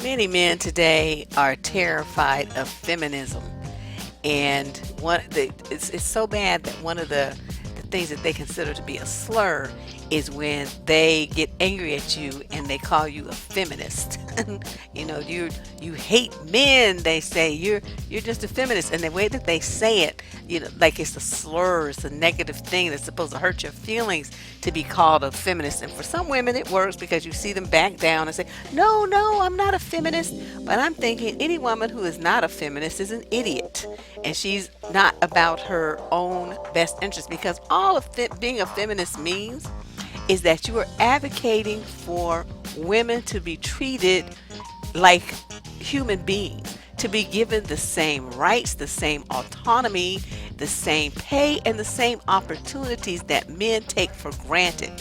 Many men today are terrified of feminism, and it's so bad that one of the things that they consider to be a slur is when they get angry at you and they call you a feminist. You hate men. They say you're just a feminist, and the way that they say it, like it's a slur, it's a negative thing that's supposed to hurt your feelings to be called a feminist. And for some women, it works because you see them back down and say, "No, no, I'm not a feminist." But I'm thinking any woman who is not a feminist is an idiot, and she's not about her own best interest, because all of being a feminist means is that you are advocating for women to be treated like human beings, to be given the same rights, the same autonomy, the same pay, and the same opportunities that men take for granted.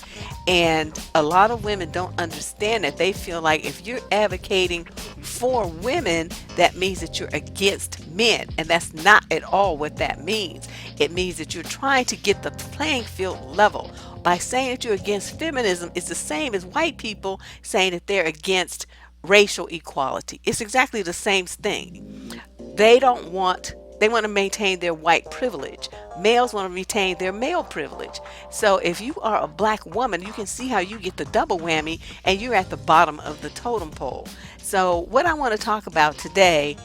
And a lot of women don't understand that. They feel like if you're advocating for women, that means that you're against men. And that's not at all what that means. It means that you're trying to get the playing field level. By saying that you're against feminism, it's the same as white people saying that they're against racial equality. It's exactly the same thing. They want to maintain their white privilege. Males want to retain their male privilege. So if you are a black woman, you can see how you get the double whammy and you're at the bottom of the totem pole. So what I want to talk about today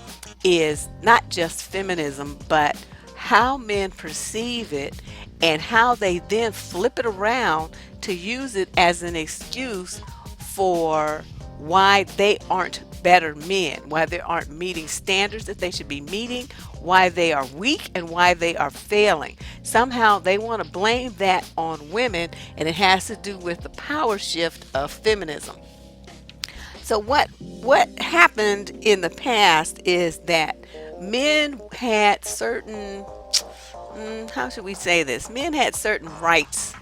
is not just feminism, but how men perceive it and how they then flip it around to use it as an excuse for why they aren't better men, why they aren't meeting standards that they should be meeting, why they are weak, and why they are failing. Somehow they want to blame that on women, and it has to do with the power shift of feminism. So what happened in the past is that men had certain, how should we say this? Men had certain rights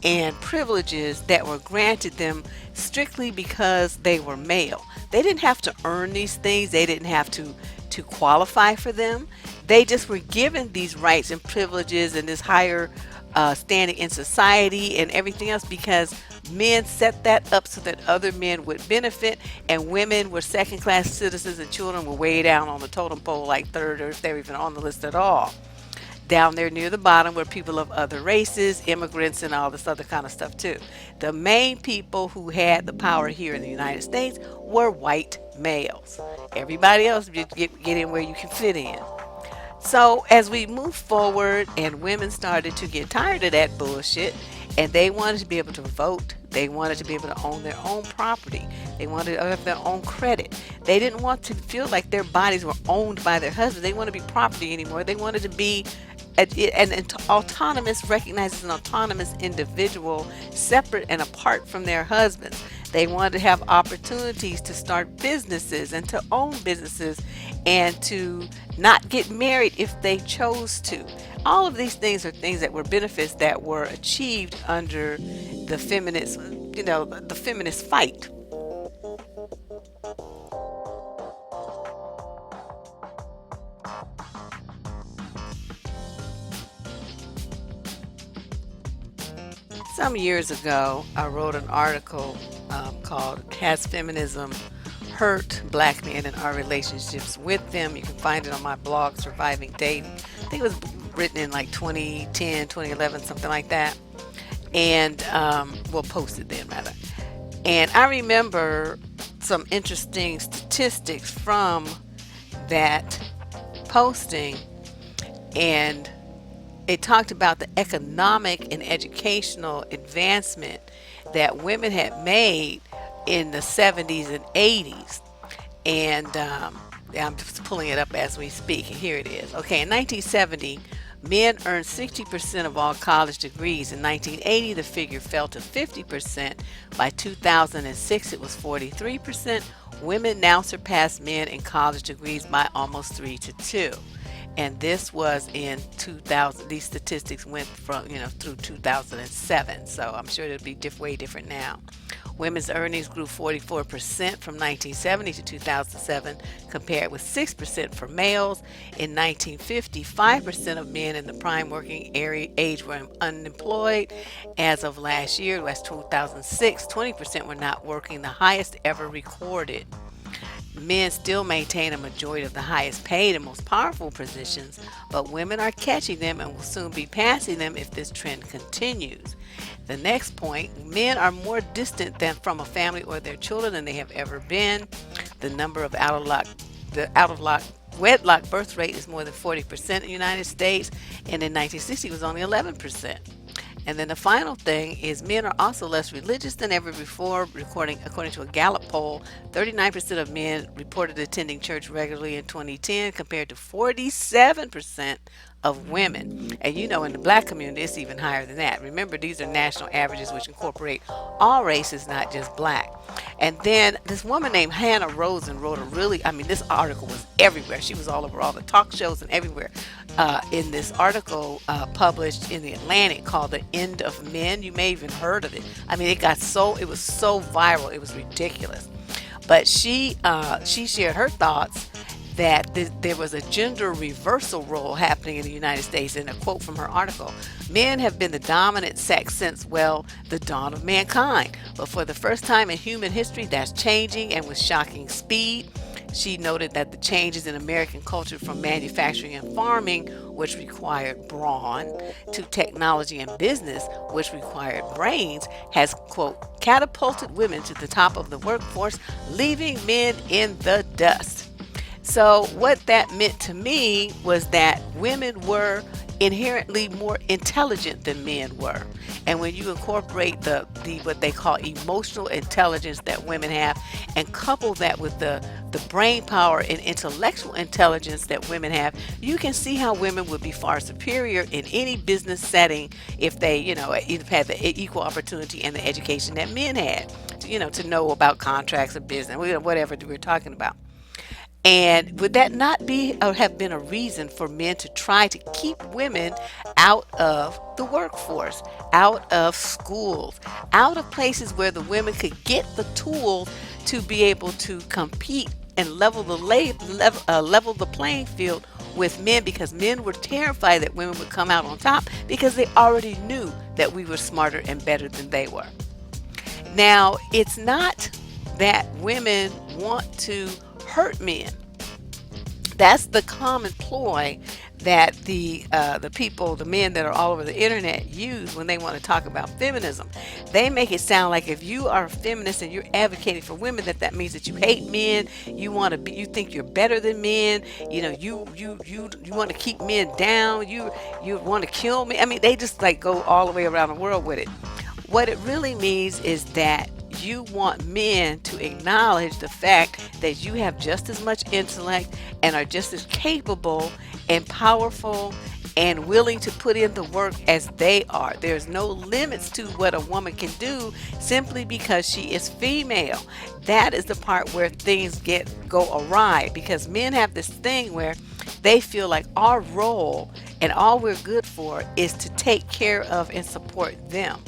and privileges that were granted them strictly because they were male. They didn't have to earn these things. They didn't have to qualify for them. They just were given these rights and privileges and this higher standing in society and everything else because men set that up so that other men would benefit, and women were second class citizens and children were way down on the totem pole, like third, or if they're even on the list at all. Down there near the bottom were people of other races, immigrants, and all this other kind of stuff too. The main people who had the power here in the United States were white males. Everybody else, you get in where you can fit in. So as we move forward and women started to get tired of that bullshit, and they wanted to be able to vote, they wanted to be able to own their own property, they wanted to have their own credit. They didn't want to feel like their bodies were owned by their husbands. They wanted to be property anymore. They wanted to be an autonomous, recognized as an autonomous individual, separate and apart from their husbands. They wanted to have opportunities to start businesses and to own businesses and to not get married if they chose to. All of these things are things that were benefits that were achieved under the feminist, the feminist fight. Some years ago, I wrote an article called "Has Feminism Hurt Black Men and Our Relationships with Them?" You can find it on my blog, Surviving Dating. I think it was written in like 2010, 2011, something like that. And we'll post it then, rather. And I remember some interesting statistics from that posting, and it talked about the economic and educational advancement that women had made in the 70s and 80s. And I'm just pulling it up as we speak. And here it is. Okay, in 1970, men earned 60% of all college degrees. In 1980, the figure fell to 50%. By 2006, it was 43%. Women now surpass men in college degrees by almost 3 to 2. And this was in 2000. These statistics went from, through 2007. So I'm sure it'll be way different now. Women's earnings grew 44% from 1970 to 2007, compared with 6% for males. In 1950, 5% of men in the prime working age were unemployed. As of last year, that's 2006, 20% were not working, the highest ever recorded. Men still maintain a majority of the highest paid and most powerful positions, but women are catching them and will soon be passing them if this trend continues. The next point, men are more distant than from a family or their children than they have ever been. The number of out of wedlock birth rate is more than 40% in the United States, and in 1960 it was only 11%. And then the final thing is men are also less religious than ever before. According to a Gallup poll, 39% of men reported attending church regularly in 2010 compared to 47% of women. And you know, in the black community, it's even higher than that. Remember, these are national averages which incorporate all races, not just black. And then this woman named Hannah Rosen wrote this article was everywhere. She was all over all the talk shows and everywhere. In this article published in the Atlantic called "The End of Men." You may even heard of it. I mean, it was so viral, it was ridiculous. But she shared her thoughts that there was a gender reversal role happening in the United States. And a quote from her article: "Men have been the dominant sex since, well, the dawn of mankind. But for the first time in human history, that's changing, and with shocking speed." She noted that the changes in American culture from manufacturing and farming, which required brawn, to technology and business, which required brains, has, quote, catapulted women to the top of the workforce, leaving men in the dust. So what that meant to me was that women were inherently more intelligent than men were. And when you incorporate the what they call emotional intelligence that women have, and couple that with the brain power and intellectual intelligence that women have, you can see how women would be far superior in any business setting if they, had the equal opportunity and the education that men had, to know about contracts or business, whatever we're talking about. And would that not be or have been a reason for men to try to keep women out of the workforce, out of schools, out of places where the women could get the tools to be able to compete and level the playing field with men, because men were terrified that women would come out on top because they already knew that we were smarter and better than they were. Now, it's not that women want to hurt men. That's the common ploy that the men that are all over the internet use when they want to talk about feminism. They make it sound like if you are a feminist and you're advocating for women, that means that you hate men. You think you're better than men. You want to keep men down. You want to kill me. I mean, they just go all the way around the world with it. What it really means is that you want men to acknowledge the fact that you have just as much intellect and are just as capable and powerful and willing to put in the work as they are. There's no limits to what a woman can do simply because she is female. That is the part where things go awry, because men have this thing where they feel like our role and all we're good for is to take care of and support them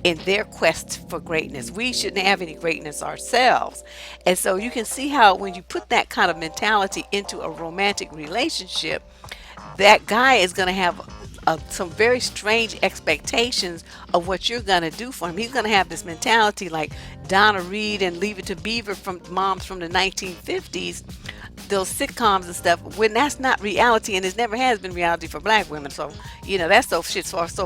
in their quest for greatness. We shouldn't have any greatness ourselves. And so you can see how when you put that kind of mentality into a romantic relationship, that guy is going to have some very strange expectations of what you're going to do for him. He's going to have this mentality like Donna Reed and Leave It to Beaver from moms from the 1950s, those sitcoms and stuff, when that's not reality, and it never has been reality for black women. So that's so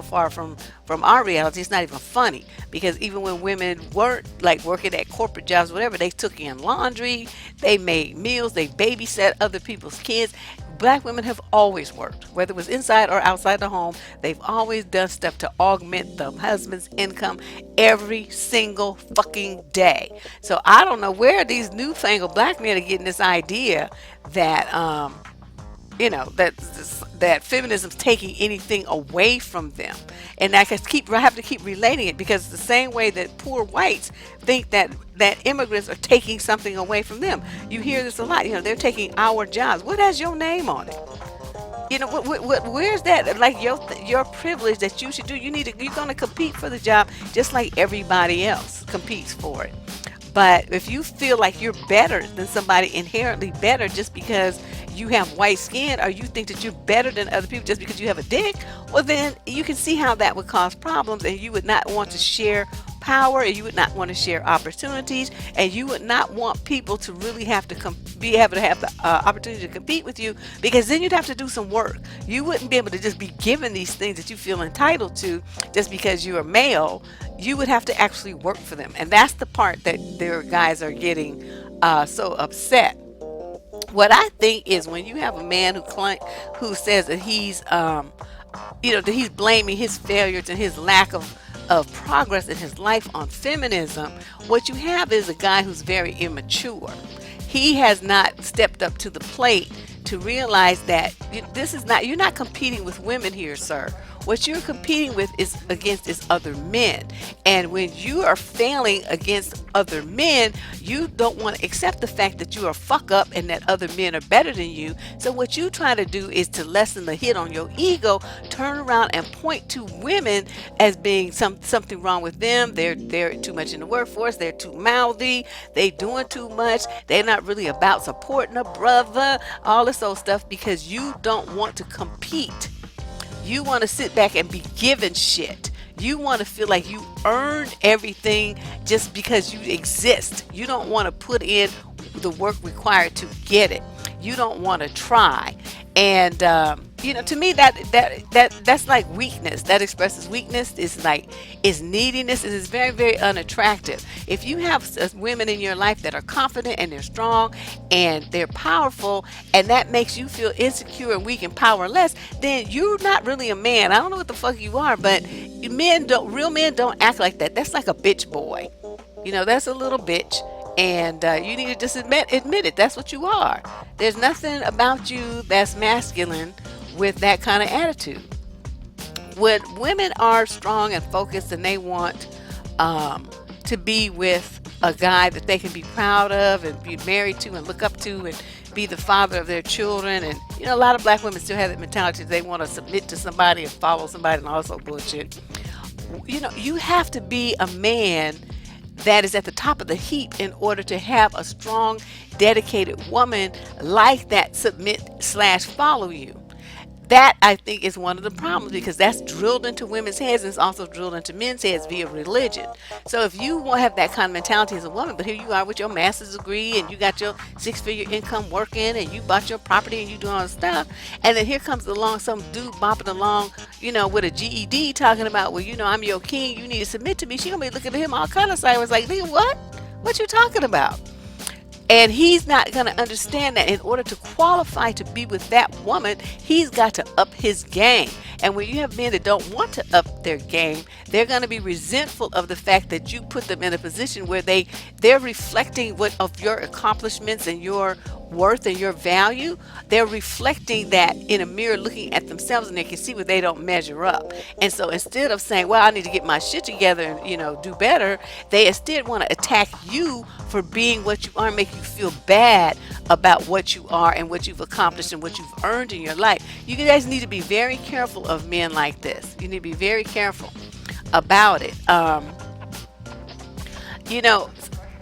far from our reality, it's not even funny, because even when women weren't working at corporate jobs, whatever, they took in laundry, they made meals, they babysat other people's kids. Black women have always worked, whether it was inside or outside the home. They've always done stuff to augment the husband's income every single fucking day. So I don't know where these newfangled black men are getting this idea that that feminism's taking anything away from them. And I have to keep relating it, because it's the same way that poor whites think that immigrants are taking something away from them. You hear this a lot. They're taking our jobs. What has your name on it? Where's that? Like your privilege that you should do. You're going to compete for the job just like everybody else competes for it. But if you feel like you're better than somebody, inherently better, just because you have white skin, or you think that you're better than other people just because you have a dick, well, then you can see how that would cause problems, and you would not want to share power, and you would not want to share opportunities, and you would not want people to really have to be able to have the opportunity to compete with you, because then you'd have to do some work. You wouldn't be able to just be given these things that you feel entitled to just because you're a male. You would have to actually work for them, and that's the part that their guys are getting so upset. What I think is when you have a man who says that he's that he's blaming his failures and his lack of progress in his life on feminism, what you have is a guy who's very immature. He has not stepped up to the plate to realize that this is not, you're not competing with women here, sir. What you're competing with is against is other men. And when you are failing against other men, you don't want to accept the fact that you are a fuck up and that other men are better than you. So what you try to do is to lessen the hit on your ego, turn around and point to women as being something wrong with them. They're too much in the workforce, they're too mouthy, they doing too much, they're not really about supporting a brother, all this old stuff, because you don't want to compete. You want to sit back and be given shit. You want to feel like you earned everything just because you exist. You don't want to put in the work required to get it. You don't want to try. And to me that's like weakness. That expresses weakness. It's neediness. It is very, very unattractive. If you have women in your life that are confident and they're strong and they're powerful, and that makes you feel insecure and weak and powerless, then you're not really a man. I don't know what the fuck you are, but real men don't act like that. That's like a bitch boy. That's a little bitch. And you need to just admit it. That's what you are. There's nothing about you that's masculine with that kind of attitude. When women are strong and focused and they want to be with a guy that they can be proud of and be married to and look up to and be the father of their children, and a lot of black women still have that mentality. They want to submit to somebody and follow somebody and also bullshit. You have to be a man that is at the top of the heap in order to have a strong, dedicated woman like that submit/follow you. That, I think, is one of the problems, because that's drilled into women's heads, and it's also drilled into men's heads via religion. So if you want to have that kind of mentality as a woman, but here you are with your master's degree and you got your 6-figure income working and you bought your property and you doing all this stuff, and then here comes along some dude bopping along, with a GED talking about, well, I'm your king, you need to submit to me. She gonna be looking at him all kind of sideways like, nigga, what? What you talking about? And he's not going to understand that in order to qualify to be with that woman, he's got to up his game. And when you have men that don't want to up their game, they're going to be resentful of the fact that you put them in a position where they're reflecting what of your accomplishments and your worth and your value. They're reflecting that in a mirror, looking at themselves, and they can see where they don't measure up. And so instead of saying, well, I need to get my shit together and do better, they instead want to attack you for being what you are, and make you feel bad about what you are and what you've accomplished and what you've earned in your life. You guys need to be very careful of men like this. You need to be very careful about it.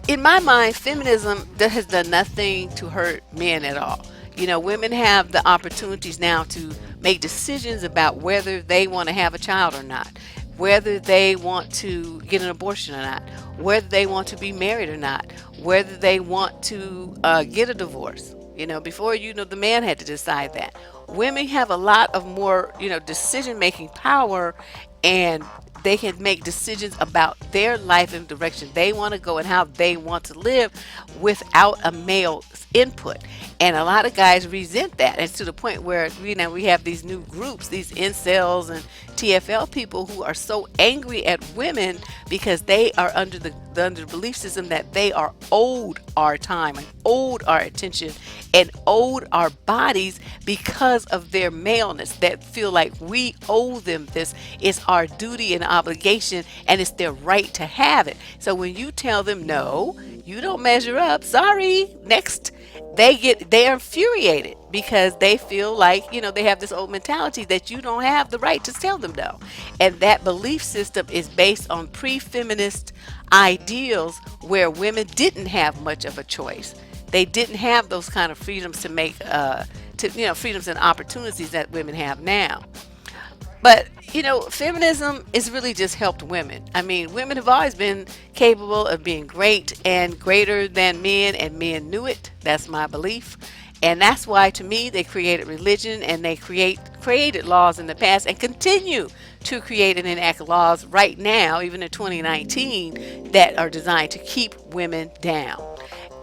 In my mind, feminism has done nothing to hurt men at all. Women have the opportunities now to make decisions about whether they want to have a child or not, whether they want to get an abortion or not, whether they want to be married or not, whether they want to get a divorce. Before, the man had to decide that. Women have a lot of more, decision-making power, and they can make decisions about their life and direction they want to go and how they want to live without a male's input. And a lot of guys resent that. It's to the point where we have these new groups, these incels and TFL people, who are so angry at women because they are under the belief system that they are owed our time and owed our attention and owed our bodies because of their maleness, that feel like we owe them this. It's our duty and obligation, and it's their right to have it. So when you tell them, no, you don't measure up, sorry, next, they are infuriated because they feel like, they have this old mentality that you don't have the right to tell them no. And that belief system is based on pre-feminist ideals where women didn't have much of a choice. They didn't have those kind of freedoms to make, freedoms and opportunities that women have now. But feminism is really just helped women. I mean, women have always been capable of being great and greater than men, and men knew it. That's my belief. And that's why, to me, they created religion, and they created laws in the past and continue to create and enact laws right now, even in 2019, that are designed to keep women down.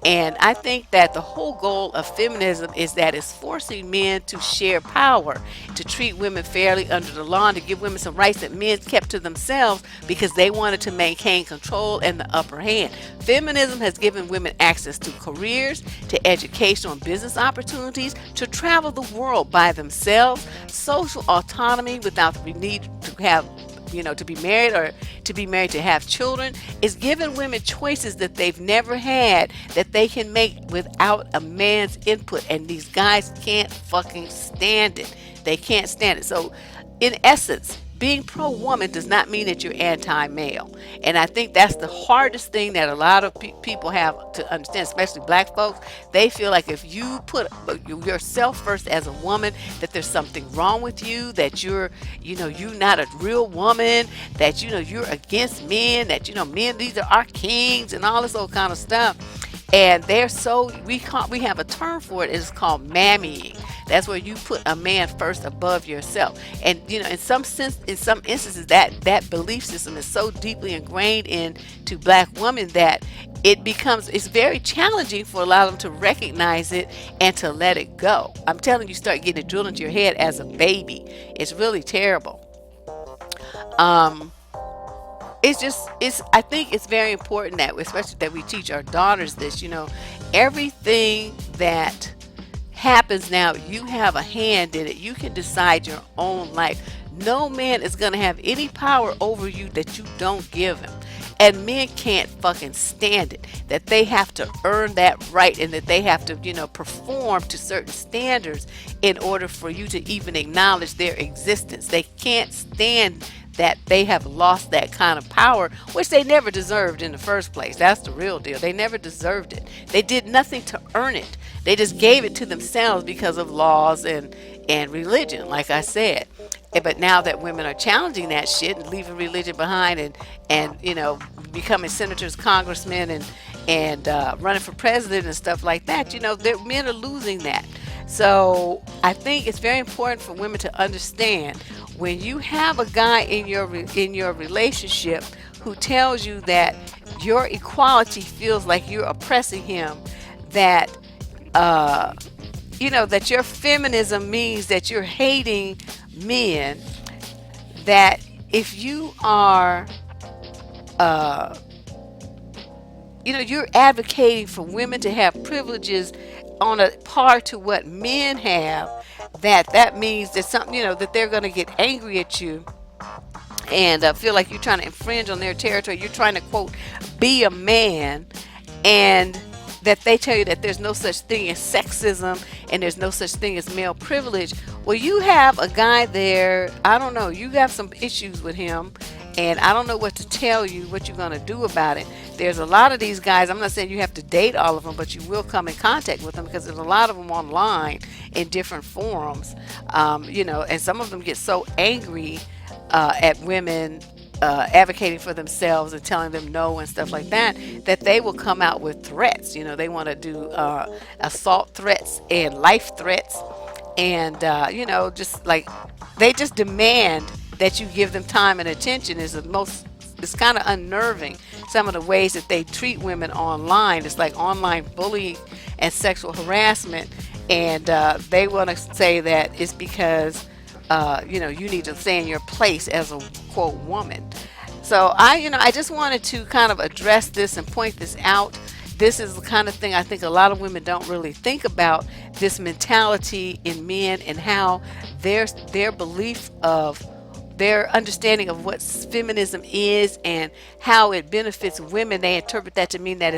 And I think that the whole goal of feminism is that it's forcing men to share power, to treat women fairly under the law, and to give women some rights that men kept to themselves because they wanted to maintain control and the upper hand. Feminism has given women access to careers, to educational and business opportunities, to travel the world by themselves, social autonomy without the need to have to be married, or to be married to have children, is giving women choices that they've never had, that they can make without a man's input. And these guys can't fucking stand it. They can't stand it. So, in essence, being pro-woman does not mean that you're anti-male. And I think that's the hardest thing that a lot of people have to understand, especially black folks. They feel like if you put yourself first as a woman, that there's something wrong with you, that you're not a real woman, that you're against men, that men, these are our kings and all this old kind of stuff. And we have a term for it. It's called mammying. That's where you put a man first above yourself. And in some instances, that belief system is so deeply ingrained into black women that it's very challenging for a lot of them to recognize it and to let it go. I'm telling you, start getting it drilled into your head as a baby. It's really terrible. Um, I think it's very important that, especially that we teach our daughters this. Everything that happens now, you have a hand in it. You can decide your own life. No man is going to have any power over you that you don't give him. And men can't fucking stand it, that they have to earn that right, and that they have to perform to certain standards in order for you to even acknowledge their existence. They can't stand that they have lost that kind of power, which they never deserved in the first place. That's the real deal. They never deserved it. They did nothing to earn it. They just gave it to themselves because of laws and religion, like I said. But now that women are challenging that shit and leaving religion behind, and becoming senators, congressmen, and running for president and stuff like that, men are losing that. So I think it's very important for women to understand, when you have a guy in your relationship who tells you that your equality feels like you're oppressing him, that that your feminism means that you're hating men, that if you are you're advocating for women to have privileges on a par to what men have, that means that something, that they're going to get angry at you and feel like you're trying to infringe on their territory. You're trying to, quote, be a man, and that they tell you that there's no such thing as sexism and there's no such thing as male privilege. Well, you have a guy there, I don't know, you have some issues with him, and I don't know what to tell you, what you're going to do about it. There's a lot of these guys, I'm not saying you have to date all of them, but you will come in contact with them, because there's a lot of them online in different forums, and some of them get so angry at women advocating for themselves and telling them no and stuff like that, that they will come out with threats. They want to do assault threats and life threats, and just like they just demand that you give them time and attention. It's kind of unnerving, some of the ways that they treat women online. It's like online bullying and sexual harassment, and they want to say that it's because you need to stay in your place as a, quote, woman. So I just wanted to kind of address this and point this out. This is the kind of thing I think a lot of women don't really think about, this mentality in men, and how their belief of their understanding of what feminism is and how it benefits women. They interpret that to mean that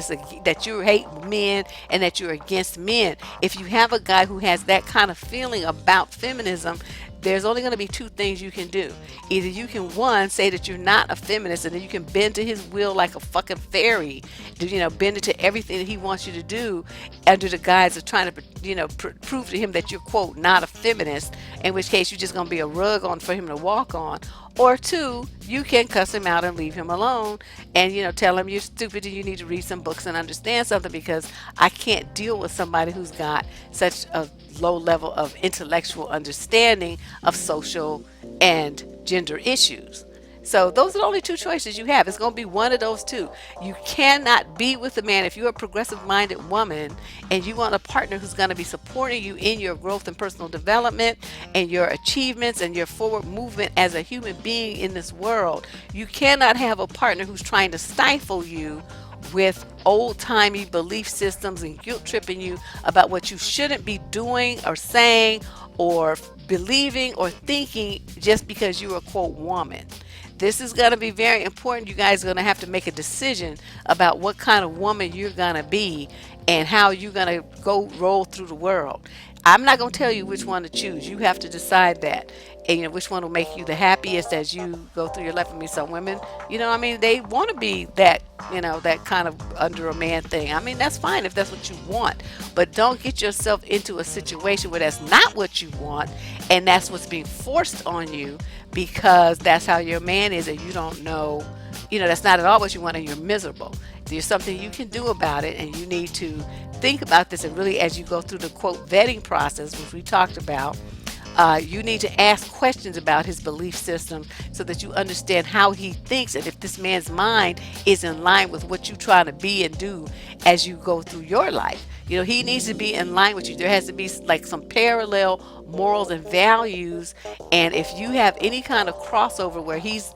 that you hate men and that you're against men. If you have a guy who has that kind of feeling about feminism, there's only going to be two things you can do. Either you can, one, say that you're not a feminist, and then you can bend to his will like a fucking fairy, bend it to everything that he wants you to do under the guise of trying to, prove to him that you're, quote, not a feminist, in which case you're just going to be a rug on for him to walk on. Or two, you can cuss him out and leave him alone and, tell him you're stupid and you need to read some books and understand something, because I can't deal with somebody who's got such a low level of intellectual understanding of social and gender issues. So those are the only two choices you have. It's going to be one of those two. You cannot be with a man if you're a progressive minded woman and you want a partner who's going to be supporting you in your growth and personal development and your achievements and your forward movement as a human being in this world. You cannot have a partner who's trying to stifle you with old-timey belief systems and guilt tripping you about what you shouldn't be doing or saying or believing or thinking just because you're a, quote, woman. This is going to be very important. You guys are going to have to make a decision about what kind of woman you're going to be and how you're going to go roll through the world. I'm not going to tell you which one to choose. You have to decide that. And which one will make you the happiest as you go through your life. I mean, some women, they want to be that, that kind of under a man thing. I mean, that's fine if that's what you want. But don't get yourself into a situation where that's not what you want and that's what's being forced on you because that's how your man is and you don't know, that's not at all what you want and you're miserable. There's something you can do about it, and you need to think about this. And really, as you go through the, quote, vetting process, which we talked about, you need to ask questions about his belief system so that you understand how he thinks and if this man's mind is in line with what you try to be and do as you go through your life. He needs to be in line with you. There has to be like some parallel morals and values. And if you have any kind of crossover where he's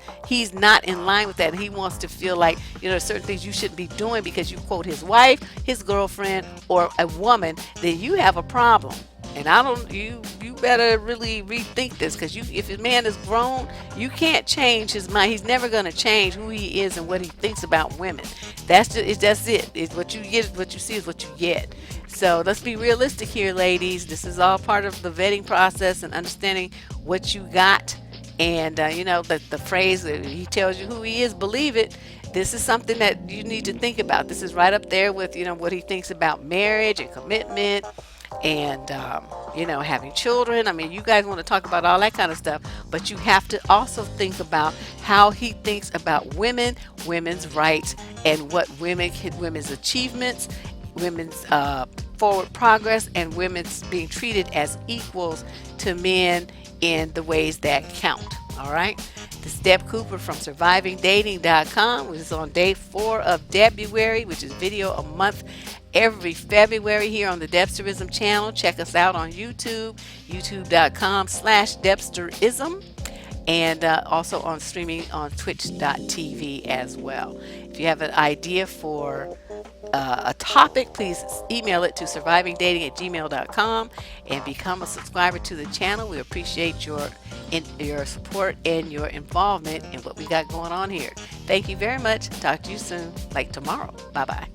not in line with that and he wants to feel like, certain things you shouldn't be doing because you, quote, his wife, his girlfriend, or a woman, then you have a problem. And you better really rethink this, because if a man is grown, you can't change his mind. He's never going to change who he is and what he thinks about women. That's it. It's what you get, what you see is what you get. So let's be realistic here, ladies. This is all part of the vetting process and understanding what you got. And, the phrase that he tells you who he is, believe it. This is something that you need to think about. This is right up there with, what he thinks about marriage and commitment and having children. I mean, you guys want to talk about all that kind of stuff, but you have to also think about how he thinks about women's rights, and what women's achievements, women's forward progress, and women's being treated as equals to men in the ways that count. All right. This is Deb Cooper from survivingdating.com, which is on day 4 of DEBruary, which is video a month every February here on the Debsterism Channel. Check us out on YouTube, youtube.com/Debsterism, and also on streaming on twitch.tv as well. If you have an idea for a topic, please email it to survivingdating@gmail.com and become a subscriber to the channel. We appreciate your support and your involvement in what we got going on here. Thank you very much. Talk to you soon, like tomorrow. Bye-bye.